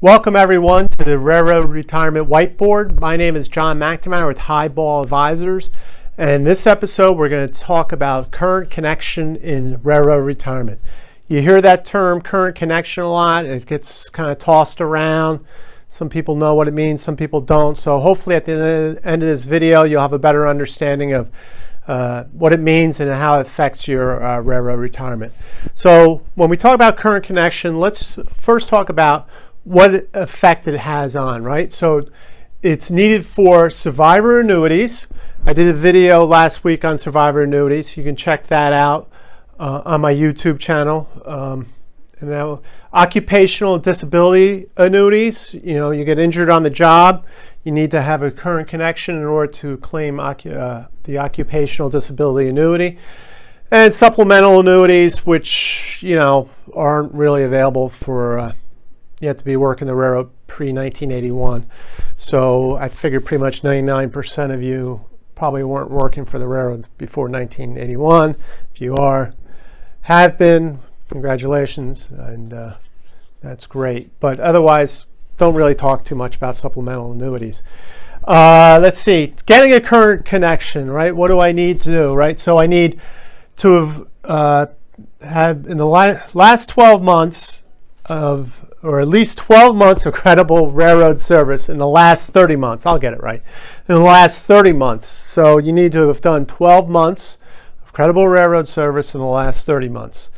Welcome everyone to the Railroad Retirement Whiteboard. My name is John McNamara with Highball Advisors, and in this episode we're going to talk about current connection in railroad retirement. You hear that term current connection a lot. It gets kind of tossed around. Some people know what it means, some people don't. So hopefully at the end of this video you'll have a better understanding of what it means and how it affects your railroad retirement. So when we talk about current connection, let's first talk about what effect it has on, right? So it's needed for survivor annuities. I did a video last week on survivor annuities. You can check that out on my YouTube channel. And now, occupational disability annuities, you get injured on the job, you need to have a current connection in order to claim the occupational disability annuity. And supplemental annuities, which aren't really available for you have to be working the railroad pre-1981. So I figured pretty much 99% of you probably weren't working for the railroad before 1981. If you have been, congratulations, and that's great. But otherwise, don't really talk too much about supplemental annuities. Let's see, getting a current connection, right? What do I need to do, right? So I need to have had in the last 12 months or at least 12 months of credible railroad service in the last 30 months. I'll get it right. In the last 30 months. So you need to have done 12 months of credible railroad service in the last 30 months.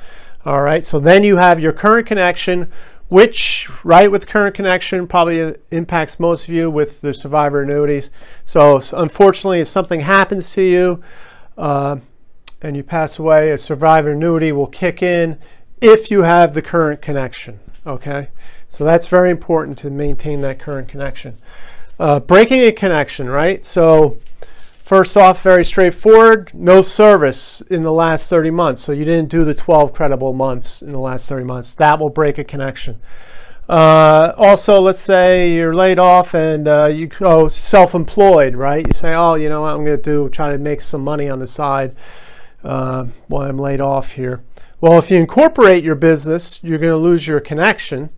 All right, so then you have your current connection, which, right, with current connection probably impacts most of you with the survivor annuities. So unfortunately, if something happens to you and you pass away, a survivor annuity will kick in if you have the current connection. Okay, so that's very important to maintain that current connection. Breaking a connection, right? So first off, very straightforward, no service in the last 30 months. So you didn't do the 12 credible months in the last 30 months. That will break a connection. Also, let's say you're laid off and you go self-employed, right? You say, oh, you know what I'm going to try to make some money on the side while I'm laid off here. Well, if you incorporate your business, you're going to lose your connection.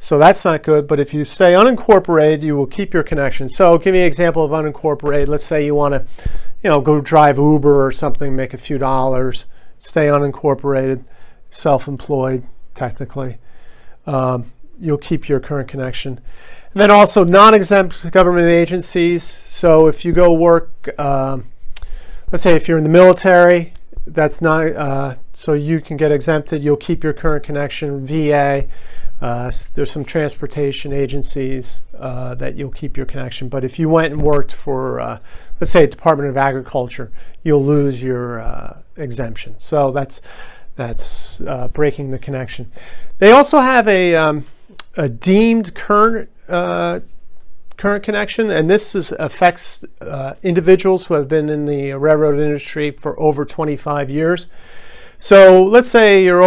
So that's not good. But if you stay unincorporated, you will keep your connection. So give me an example of unincorporated. Let's say you want to, go drive Uber or something, make a few dollars, stay unincorporated, self-employed, technically. You'll keep your current connection. And then also non-exempt government agencies. So if you go work, let's say if you're in the military, that's not so you can get exempted. You'll keep your current connection. VA, there's some transportation agencies that you'll keep your connection. But if you went and worked for, let's say, Department of Agriculture, you'll lose your exemption. So that's breaking the connection. They also have a deemed current connection, and this affects individuals who have been in the railroad industry for over 25 years. So let's say you're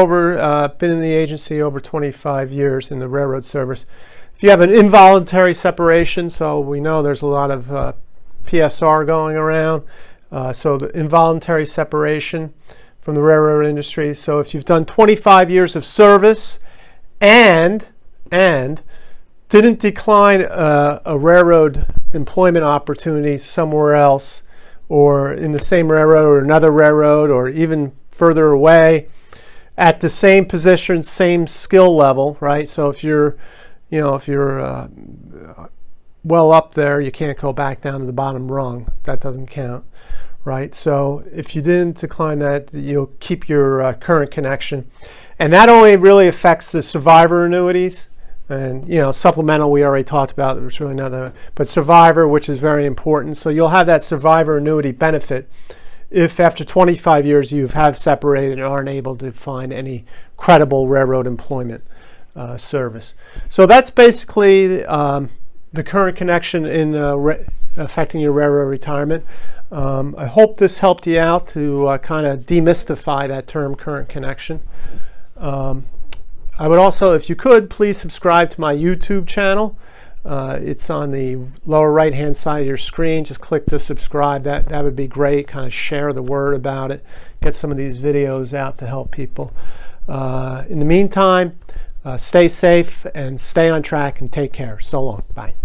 been in the agency over 25 years in the railroad service. If you have an involuntary separation, so we know there's a lot of PSR going around, so the involuntary separation from the railroad industry. So if you've done 25 years of service and didn't decline a railroad employment opportunity somewhere else, or in the same railroad or another railroad, or even further away at the same position, same skill level, right? So if you're well up there, you can't go back down to the bottom rung. That doesn't count, right? So if you didn't decline that, you'll keep your current connection. And that only really affects the survivor annuities. And supplemental we already talked about. There's really another, but survivor, which is very important. So you'll have that survivor annuity benefit if after 25 years you have separated and aren't able to find any credible railroad employment service. So that's basically the current connection in affecting your railroad retirement. I hope this helped you out to kind of demystify that term current connection. I would also, if you could, please subscribe to my YouTube channel. It's on the lower right hand side of your screen. Just click to subscribe. That would be great. Kind of share the word about it. Get some of these videos out to help people. In the meantime, Stay safe and stay on track and take care. So long. Bye.